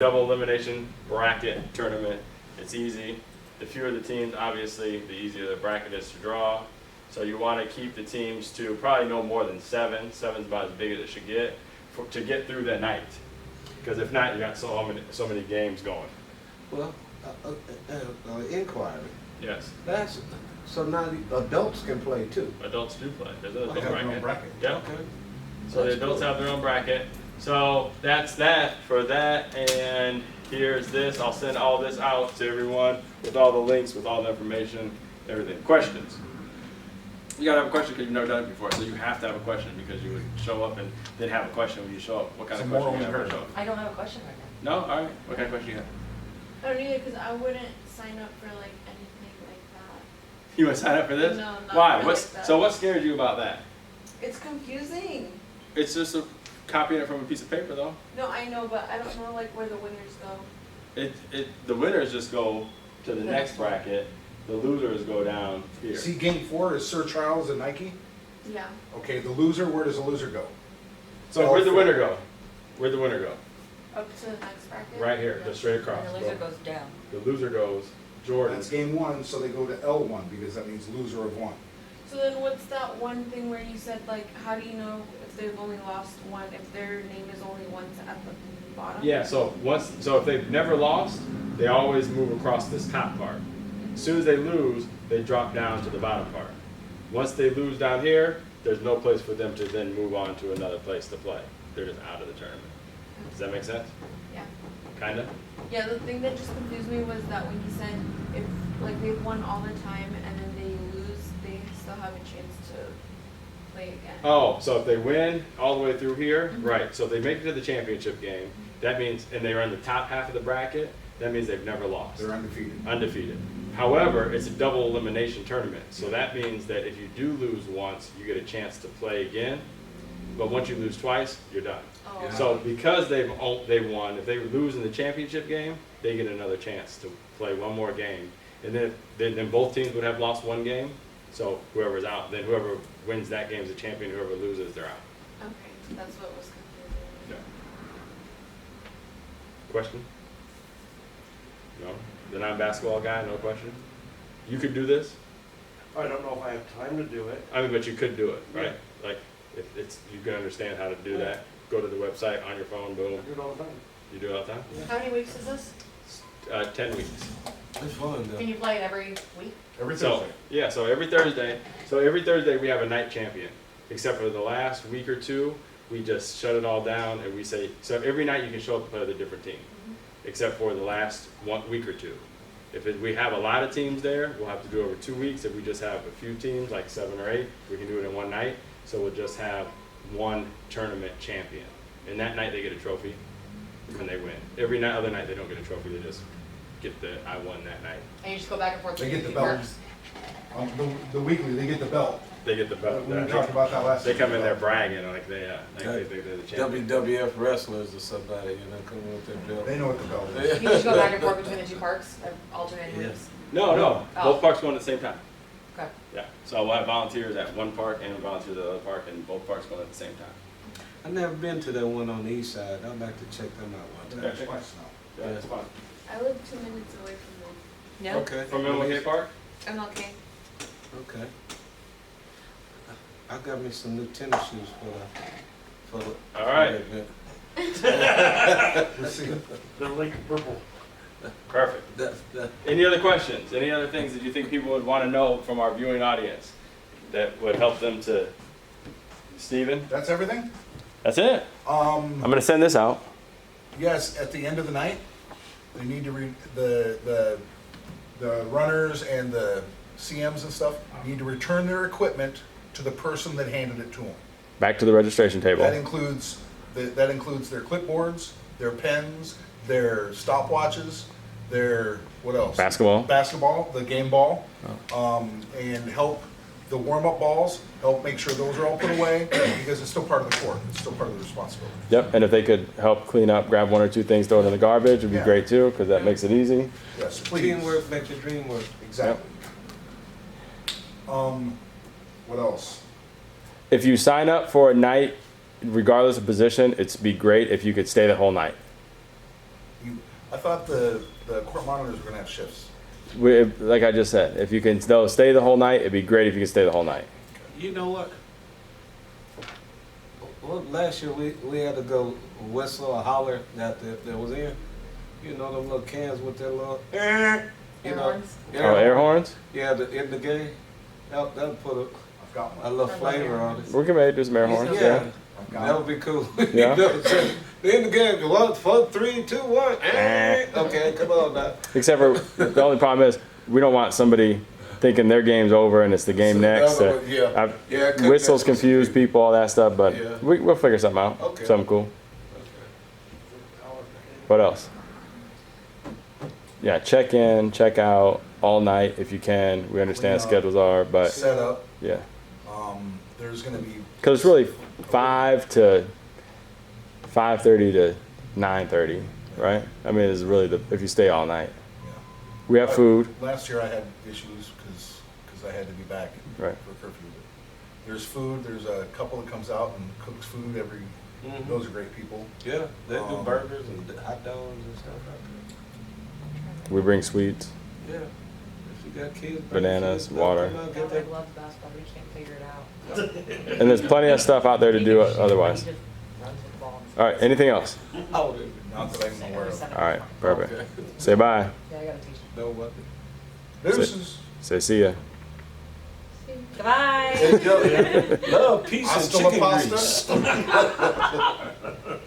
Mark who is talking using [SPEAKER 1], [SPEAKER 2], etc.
[SPEAKER 1] double elimination bracket tournament. It's easy. The fewer the teams, obviously, the easier the bracket is to draw. So you want to keep the teams to probably no more than 7. 7's about as big as it should get to get through the night. Because if not, you got so many games going.
[SPEAKER 2] Well, inquiry.
[SPEAKER 1] Yes.
[SPEAKER 2] So now the adults can play too.
[SPEAKER 1] Adults do play. There's an adult
[SPEAKER 2] They have their
[SPEAKER 1] bracket.
[SPEAKER 2] own bracket.
[SPEAKER 1] Yep.
[SPEAKER 2] Okay.
[SPEAKER 1] So the adults have their own bracket. So that's that for that. And here's this. I'll send all this out to everyone with all the links, with all the information, everything. Questions? You gotta have a question because you've never done it before. So you have to have a question because you would show up and then have a question when you show up. What kind of question do you have when you show up?
[SPEAKER 3] I don't have a question right now.
[SPEAKER 1] No? All right. What kind of question do you have?
[SPEAKER 4] I don't either, because I wouldn't sign up for like anything like that.
[SPEAKER 1] You want to sign up for this?
[SPEAKER 4] No, not
[SPEAKER 1] Why?
[SPEAKER 4] for
[SPEAKER 1] What's
[SPEAKER 4] like that.
[SPEAKER 1] so? What scares you about that?
[SPEAKER 4] It's confusing.
[SPEAKER 1] It's just copying it from a piece of paper, though.
[SPEAKER 4] No, I know, but I don't know like where the winners go.
[SPEAKER 1] The winners just go to the next bracket. The losers go down here.
[SPEAKER 5] See, game 4 is Sir Charles and Nike.
[SPEAKER 4] Yeah.
[SPEAKER 5] Okay, the loser, where does the loser go?
[SPEAKER 1] So where'd the winner go? Where'd the winner go?
[SPEAKER 4] Up to the next bracket.
[SPEAKER 1] Right here, just straight across.
[SPEAKER 3] And the loser goes down.
[SPEAKER 1] The loser goes Jordan.
[SPEAKER 5] That's game 1, so they go to L1 because that means loser of 1.
[SPEAKER 4] So then what's that one thing where you said like, how do you know if they've only lost one, if their name is only once at the bottom?
[SPEAKER 1] Yeah. So if they've never lost, they always move across this top part. As soon as they lose, they drop down to the bottom part. Once they lose down here, there's no place for them to then move on to another place to play. They're just out of the tournament. Does that make sense?
[SPEAKER 4] Yeah.
[SPEAKER 1] Kinda?
[SPEAKER 4] Yeah, the thing that just confused me was that when he said if like they've won all the time and then they lose, they still have a chance to play again.
[SPEAKER 1] Oh, so if they win all the way through here, right, so if they make it to the championship game, that means, and they are in the top half of the bracket, that means they've never lost.
[SPEAKER 5] They're undefeated.
[SPEAKER 1] Undefeated. However, it's a double elimination tournament, so that means that if you do lose once, you get a chance to play again, but once you lose twice, you're done.
[SPEAKER 4] Oh.
[SPEAKER 5] Yeah.
[SPEAKER 1] So because they won, if they lose in the championship game, they get another chance to play one more game. And then both teams would have lost one game, so whoever's out, then whoever wins that game is the champion, whoever loses, they're out.
[SPEAKER 4] Okay, that's what was confusing.
[SPEAKER 1] Yeah. Question? No? The non-basketball guy, no question? You could do this?
[SPEAKER 2] I don't know if I have time to do it.
[SPEAKER 1] I mean, but you could do it, right? Like, if you can understand how to do that, go to the website on your phone, boom.
[SPEAKER 2] I do it all the time.
[SPEAKER 1] You do it all the time?
[SPEAKER 4] How many weeks is this?
[SPEAKER 1] 10 weeks.
[SPEAKER 2] It's fun though.
[SPEAKER 3] Can you play every week?
[SPEAKER 5] Every
[SPEAKER 1] So,
[SPEAKER 5] Thursday.
[SPEAKER 1] yeah, so every Thursday we have a night champion. Except for the last week or two, we just shut it all down and we say, so every night you can show up and play with a different team. Except for the last 1 week or two. If we have a lot of teams there, we'll have to do it over 2 weeks. If we just have a few teams, like 7 or 8, we can do it in one night. So we'll just have one tournament champion. And that night they get a trophy when they win. Every other night they don't get a trophy, they just get the I won that night.
[SPEAKER 3] And you just go back and forth.
[SPEAKER 5] They
[SPEAKER 3] between
[SPEAKER 5] get the
[SPEAKER 3] two
[SPEAKER 5] belt.
[SPEAKER 3] parks.
[SPEAKER 5] The weekly, they get the belt.
[SPEAKER 1] They get the belt.
[SPEAKER 5] We talked about that last
[SPEAKER 1] They
[SPEAKER 5] week.
[SPEAKER 1] come in there bragging like they think they're the champion.
[SPEAKER 6] WWF wrestlers or somebody, coming with their belt.
[SPEAKER 5] They know what the belt is.
[SPEAKER 3] You just go back and forth between the two parks, alternating
[SPEAKER 6] Yeah.
[SPEAKER 3] weeks?
[SPEAKER 1] No,
[SPEAKER 3] Oh.
[SPEAKER 1] both parks going at the same time.
[SPEAKER 3] Okay.
[SPEAKER 1] Yeah, so we'll have volunteers at one park and volunteers at the other park, and both parks going at the same time.
[SPEAKER 6] I've never been to that one on the east side. I'd like to check them out one time.
[SPEAKER 1] Okay.
[SPEAKER 5] Twice now.
[SPEAKER 1] Yeah, it's fun.
[SPEAKER 4] I live 2 minutes away from them.
[SPEAKER 3] No?
[SPEAKER 6] Okay.
[SPEAKER 1] From MLK Park?
[SPEAKER 4] I'm okay.
[SPEAKER 6] Okay. I got me some new tennis shoes for the
[SPEAKER 1] All right.
[SPEAKER 6] event.
[SPEAKER 5] Let's see.
[SPEAKER 2] They're like purple.
[SPEAKER 1] Perfect.
[SPEAKER 6] That,
[SPEAKER 1] Any other questions? Any other things that you think people would want to know from our viewing audience that would help them to? Steven?
[SPEAKER 5] That's everything?
[SPEAKER 1] That's it. I'm going to send this out.
[SPEAKER 5] Yes, at the end of the night, they need to the runners and the CMs and stuff need to return their equipment to the person that handed it to them.
[SPEAKER 1] Back to the registration table.
[SPEAKER 5] That includes their clipboards, their pens, their stopwatches, their what else? Basketball, the game ball, and help the warm-up balls. Help make sure those are all put away because it's still part of the court. It's still part of the responsibility.
[SPEAKER 1] Yep, and if they could help clean up, grab 1 or 2 things, throw it in the garbage, would be
[SPEAKER 5] Yeah.
[SPEAKER 1] great too, because that makes it easy.
[SPEAKER 5] Yes, please.
[SPEAKER 6] teamwork makes the dream work.
[SPEAKER 5] Exactly. What else?
[SPEAKER 1] If you sign up for a night, regardless of position, it'd be great if you could stay the whole night.
[SPEAKER 5] I thought the court monitors were gonna have shifts.
[SPEAKER 1] Like I just said, if you can stay the whole night, it'd be great if you could stay the whole night.
[SPEAKER 6] You know what? Well, last year we had to go whistle or holler that was in. You know them little cans with their little you
[SPEAKER 3] Air
[SPEAKER 6] know,
[SPEAKER 3] horns?
[SPEAKER 1] Air horns?
[SPEAKER 6] Yeah, in the game. That'll put
[SPEAKER 5] I've got
[SPEAKER 6] a
[SPEAKER 5] one.
[SPEAKER 6] little flavor on it.
[SPEAKER 1] We can maybe do some air horns.
[SPEAKER 6] Yeah,
[SPEAKER 5] I've got
[SPEAKER 6] that
[SPEAKER 5] one.
[SPEAKER 6] would be cool.
[SPEAKER 1] Yeah.
[SPEAKER 6] You know what I'm saying? In the game, 1, 4, 3, 2, 1. Okay, come on now.
[SPEAKER 1] Except for the only problem is we don't want somebody thinking their game's over and it's the game
[SPEAKER 5] So
[SPEAKER 1] next.
[SPEAKER 5] the other one, yeah. Yeah, it could
[SPEAKER 1] Whistles
[SPEAKER 5] be.
[SPEAKER 1] confuse people, all that stuff, but
[SPEAKER 5] Yeah.
[SPEAKER 1] we'll figure something out.
[SPEAKER 5] Okay.
[SPEAKER 1] Something cool. What else? Yeah, check in, check out all night if you can. We understand schedules are, but
[SPEAKER 5] Set up.
[SPEAKER 1] yeah.
[SPEAKER 5] There's gonna be.
[SPEAKER 1] Because it's really 5 to 5:30 to 9:30, right? I mean, it's really if you stay all night.
[SPEAKER 5] Yeah.
[SPEAKER 1] We have food.
[SPEAKER 5] Last year I had issues because I had to be back
[SPEAKER 1] Right.
[SPEAKER 5] for curfew. But there's food. There's a couple that comes out and cooks food every.
[SPEAKER 6] Mhm.
[SPEAKER 5] Those are great people.
[SPEAKER 6] Yeah, they do burgers and hot dogs and stuff like
[SPEAKER 1] We bring sweets.
[SPEAKER 6] that. Yeah. If you got kids,
[SPEAKER 1] Bananas,
[SPEAKER 6] kids,
[SPEAKER 1] water.
[SPEAKER 6] come out,
[SPEAKER 3] I
[SPEAKER 6] get that.
[SPEAKER 3] love basketball, we can't figure it out.
[SPEAKER 1] And there's plenty of stuff out there to do otherwise.
[SPEAKER 3] He just runs with the ball.
[SPEAKER 1] All right, anything else?
[SPEAKER 6] Oh,
[SPEAKER 5] Not that I'm aware of.
[SPEAKER 1] All right, perfect.
[SPEAKER 6] okay.
[SPEAKER 1] Say bye.
[SPEAKER 3] Yeah, I gotta teach him.
[SPEAKER 6] No weapon.
[SPEAKER 5] Deuces.
[SPEAKER 1] Say see ya.
[SPEAKER 3] Goodbye.
[SPEAKER 6] Love, peace, and
[SPEAKER 5] Hasta
[SPEAKER 6] chicken
[SPEAKER 5] la
[SPEAKER 6] grease.
[SPEAKER 5] pasta.